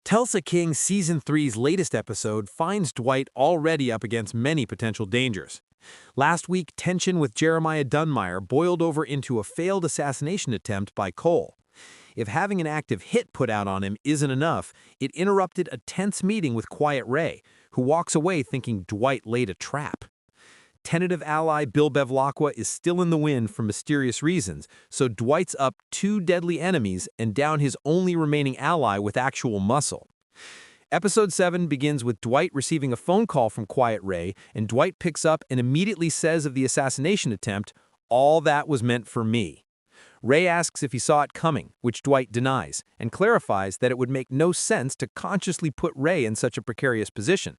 Tulsa King Season 3's latest episode finds Dwight already up against many potential dangers. Last week, tension with Jeremiah Dunmire boiled over into a failed assassination attempt by Cole. If having an active hit put out on him isn't enough, it interrupted a tense meeting with Quiet Ray, who walks away thinking Dwight laid a trap. Tentative ally Bill Bevlaqua is still in the wind for mysterious reasons, so Dwight's up two deadly enemies and down his only remaining ally with actual muscle. Episode 7 begins with Dwight receiving a phone call from Quiet Ray, and Dwight picks up and immediately says of the assassination attempt, "All that was meant for me." Ray asks if he saw it coming, which Dwight denies, and clarifies that it would make no sense to consciously put Ray in such a precarious position.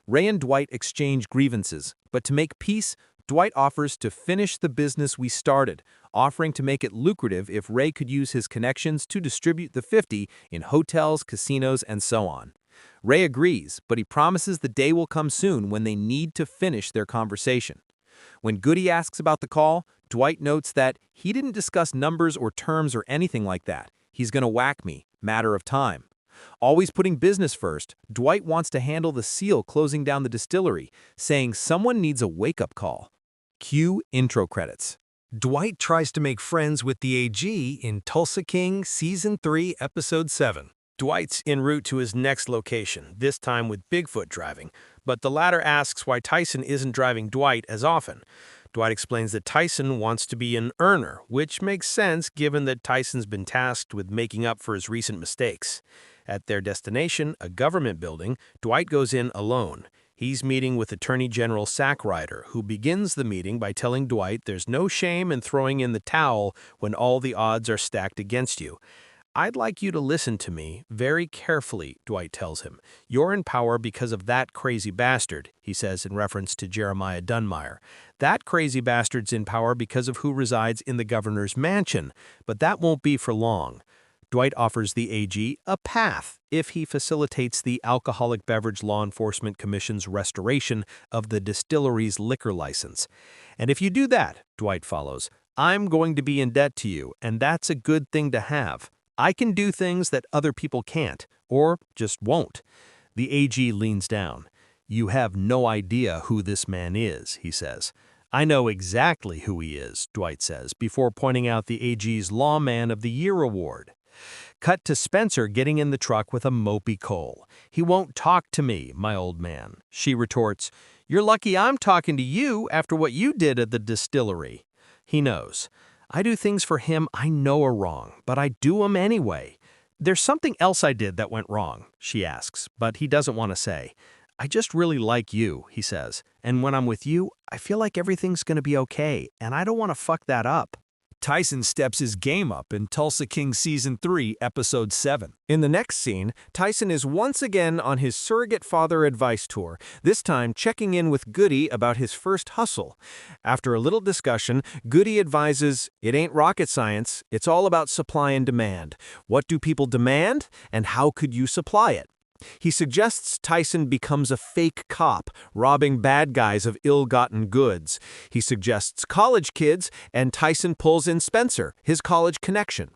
Ray and Dwight exchange grievances, but to make peace, Dwight offers to finish the business we started, offering to make it lucrative if Ray could use his connections to distribute the 50 in hotels, casinos, and so on. Ray agrees, but he promises the day will come soon when they need to finish their conversation. When Goodie asks about the call, Dwight notes that he didn't discuss numbers or terms or anything like that. He's gonna whack me, matter of time. Always putting business first, Dwight wants to handle the seal closing down the distillery, saying someone needs a wake-up call. Cue intro credits. Dwight tries to make friends with the AG in Tulsa King Season 3, Episode 7. Dwight's en route to his next location, this time with Bigfoot driving, but the latter asks why Tyson isn't driving Dwight as often. Dwight explains that Tyson wants to be an earner, which makes sense given that Tyson's been tasked with making up for his recent mistakes. At their destination, a government building, Dwight goes in alone. He's meeting with Attorney General Sackrider, who begins the meeting by telling Dwight there's no shame in throwing in the towel when all the odds are stacked against you. "I'd like you to listen to me very carefully," Dwight tells him. "You're in power because of that crazy bastard," he says in reference to Jeremiah Dunmire. "That crazy bastard's in power because of who resides in the governor's mansion, but that won't be for long." Dwight offers the AG a path if he facilitates the Alcoholic Beverage Law Enforcement Commission's restoration of the distillery's liquor license. "And if you do that," Dwight follows, "I'm going to be in debt to you, and that's a good thing to have. I can do things that other people can't, or just won't." The AG leans down. "You have no idea who this man is," he says. "I know exactly who he is," Dwight says, before pointing out the AG's Lawman of the Year award. Cut to Spencer getting in the truck with a mopey Cole. "He won't talk to me, my old man." She retorts, "You're lucky I'm talking to you after what you did at the distillery." He knows. "I do things for him I know are wrong, but I do 'em anyway." "There's something else I did that went wrong," she asks, but he doesn't want to say. "I just really like you," he says, "and when I'm with you, I feel like everything's gonna be okay, and I don't want to fuck that up." Tyson steps his game up in Tulsa King Season 3, Episode 7. In the next scene, Tyson is once again on his surrogate father advice tour, this time checking in with Goodie about his first hustle. After a little discussion, Goodie advises, "It ain't rocket science, it's all about supply and demand. What do people demand, and how could you supply it?" He suggests Tyson becomes a fake cop, robbing bad guys of ill-gotten goods. He suggests college kids, and Tyson pulls in Spencer, his college connection.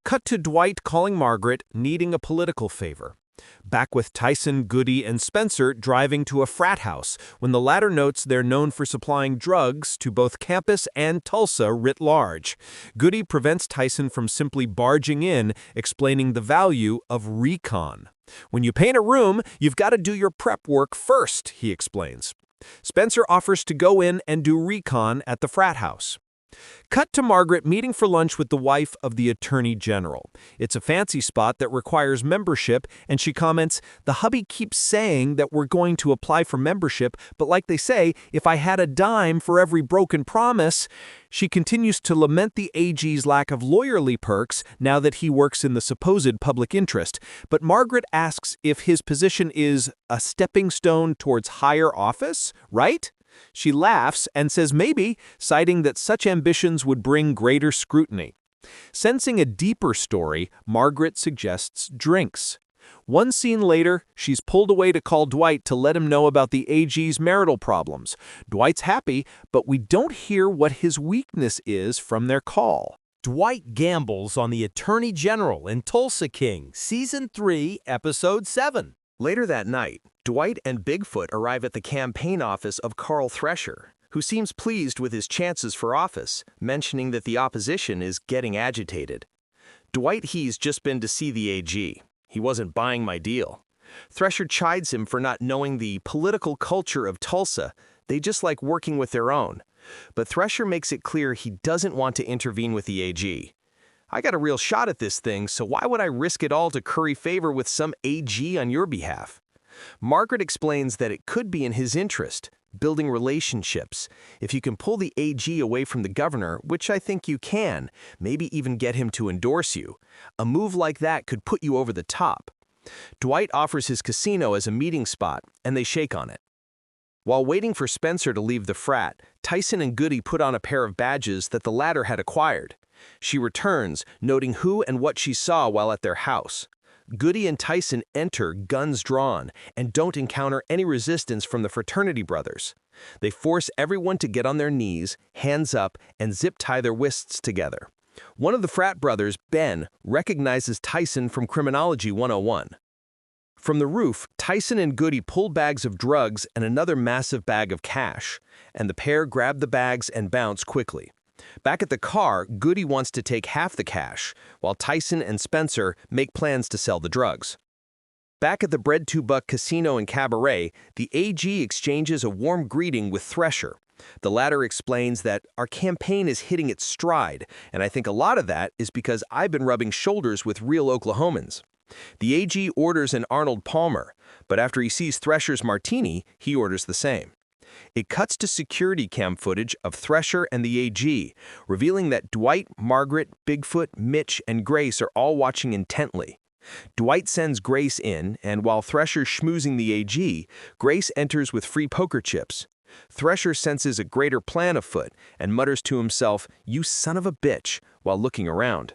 Cut to Dwight calling Margaret, needing a political favor. Back with Tyson, Goodie, and Spencer driving to a frat house, when the latter notes they're known for supplying drugs to both campus and Tulsa writ large. Goodie prevents Tyson from simply barging in, explaining the value of recon. "When you paint a room, you've got to do your prep work first," he explains. Spencer offers to go in and do recon at the frat house. Cut to Margaret meeting for lunch with the wife of the Attorney General. It's a fancy spot that requires membership, and she comments, "The hubby keeps saying that we're going to apply for membership, but like they say, if I had a dime for every broken promise." She continues to lament the AG's lack of lawyerly perks now that he works in the supposed public interest, but Margaret asks if his position is a stepping stone towards higher office, right? She laughs and says maybe, citing that such ambitions would bring greater scrutiny. Sensing a deeper story, Margaret suggests drinks. One scene later, she's pulled away to call Dwight to let him know about the AG's marital problems. Dwight's happy, but we don't hear what his weakness is from their call. Dwight gambles on the Attorney General in Tulsa King, Season 3, Episode 7. Later that night, Dwight and Bigfoot arrive at the campaign office of Carl Thresher, who seems pleased with his chances for office, mentioning that the opposition is getting agitated. Dwight he's just been to see the AG. He wasn't buying my deal. Thresher chides him for not knowing the political culture of Tulsa. They just like working with their own. But Thresher makes it clear he doesn't want to intervene with the AG. I got a real shot at this thing, so why would I risk it all to curry favor with some AG on your behalf? Margaret explains that it could be in his interest, building relationships. If you can pull the AG away from the governor, which I think you can, maybe even get him to endorse you, a move like that could put you over the top. Dwight offers his casino as a meeting spot, and they shake on it. While waiting for Spencer to leave the frat, Tyson and Goodie put on a pair of badges that the latter had acquired. She returns, noting who and what she saw while at their house. Goodie and Tyson enter, guns drawn, and don't encounter any resistance from the fraternity brothers. They force everyone to get on their knees, hands up, and zip-tie their wrists together. One of the frat brothers, Ben, recognizes Tyson from Criminology 101. From the roof, Tyson and Goodie pull bags of drugs and another massive bag of cash, and the pair grab the bags and bounce quickly. Back at the car, Goodie wants to take half the cash, while Tyson and Spencer make plans to sell the drugs. Back at the Bread 2 Buck Casino and Cabaret, the AG exchanges a warm greeting with Thresher. The latter explains that our campaign is hitting its stride, and I think a lot of that is because I've been rubbing shoulders with real Oklahomans. The AG orders an Arnold Palmer, but after he sees Thresher's martini, he orders the same. It cuts to security cam footage of Thresher and the AG, revealing that Dwight, Margaret, Bigfoot, Mitch, and Grace are all watching intently. Dwight sends Grace in, and while Thresher's schmoozing the AG, Grace enters with free poker chips. Thresher senses a greater plan afoot and mutters to himself, "You son of a bitch," while looking around.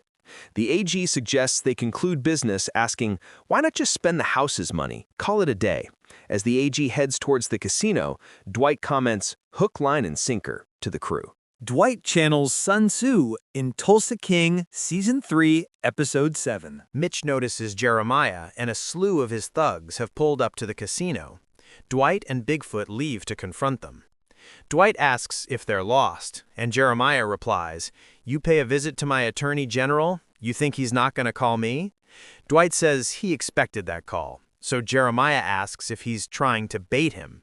The AG suggests they conclude business, asking, why not just spend the house's money, call it a day? As the AG heads towards the casino, Dwight comments, hook, line, and sinker, to the crew. Dwight channels Sun Tzu in Tulsa King, Season 3, Episode 7. Mitch notices Jeremiah and a slew of his thugs have pulled up to the casino. Dwight and Bigfoot leave to confront them. Dwight asks if they're lost, and Jeremiah replies, "You pay a visit to my Attorney General? You think he's not going to call me?" Dwight says he expected that call, so Jeremiah asks if he's trying to bait him.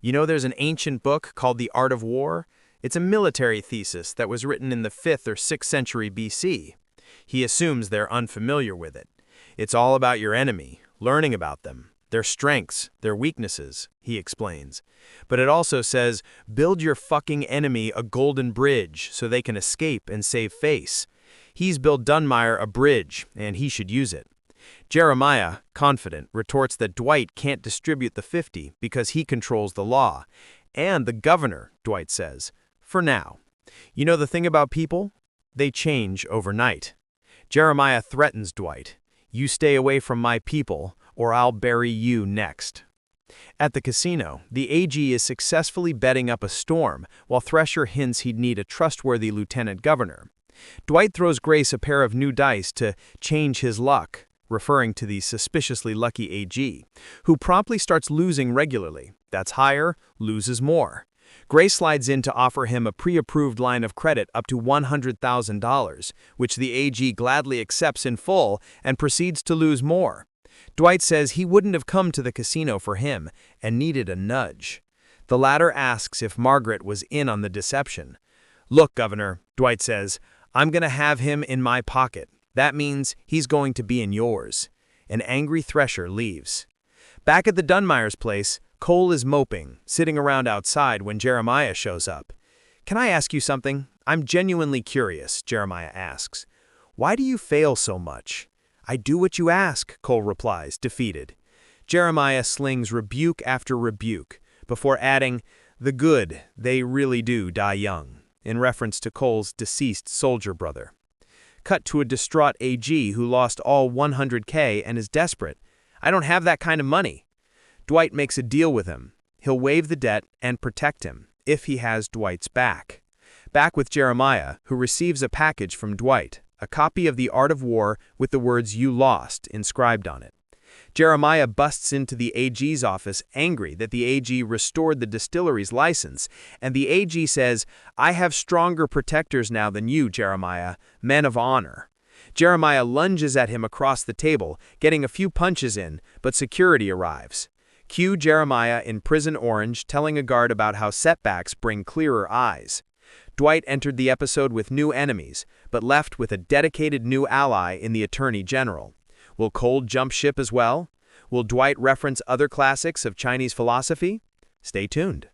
You know, there's an ancient book called The Art of War? It's a military thesis that was written in the 5th or 6th century BC. He assumes they're unfamiliar with it. It's all about your enemy, learning about them, their strengths, their weaknesses, he explains. But it also says, build your fucking enemy a golden bridge so they can escape and save face. He's built Dunmire a bridge, and he should use it. Jeremiah, confident, retorts that Dwight can't distribute the 50 because he controls the law. And the governor, Dwight says, for now. You know the thing about people? They change overnight. Jeremiah threatens Dwight. You stay away from my people, or I'll bury you next. At the casino, the AG is successfully betting up a storm, while Thresher hints he'd need a trustworthy lieutenant governor. Dwight throws Grace a pair of new dice to change his luck, referring to the suspiciously lucky AG, who promptly starts losing regularly. That's higher, loses more. Grace slides in to offer him a pre-approved line of credit up to $100,000, which the AG gladly accepts in full and proceeds to lose more. Dwight says he wouldn't have come to the casino for him and needed a nudge. The latter asks if Margaret was in on the deception. Look, Governor, Dwight says, I'm going to have him in my pocket. That means he's going to be in yours. An angry Thresher leaves. Back at the Dunmire's place, Cole is moping, sitting around outside when Jeremiah shows up. Can I ask you something? I'm genuinely curious, Jeremiah asks. Why do you fail so much? I do what you ask, Cole replies, defeated. Jeremiah slings rebuke after rebuke, before adding, the good, they really do die young, in reference to Cole's deceased soldier brother. Cut to a distraught AG who lost all $100K and is desperate. I don't have that kind of money. Dwight makes a deal with him. He'll waive the debt and protect him, if he has Dwight's back. Back with Jeremiah, who receives a package from Dwight, a copy of The Art of War with the words "You lost" inscribed on it. Jeremiah busts into the AG's office angry that the AG restored the distillery's license, and the AG says, "I have stronger protectors now than you, Jeremiah, men of honor." Jeremiah lunges at him across the table, getting a few punches in, but security arrives. Cue Jeremiah in prison orange telling a guard about how setbacks bring clearer eyes. Dwight entered the episode with new enemies, but left with a dedicated new ally in the Attorney General. Will Cold jump ship as well? Will Dwight reference other classics of Chinese philosophy? Stay tuned.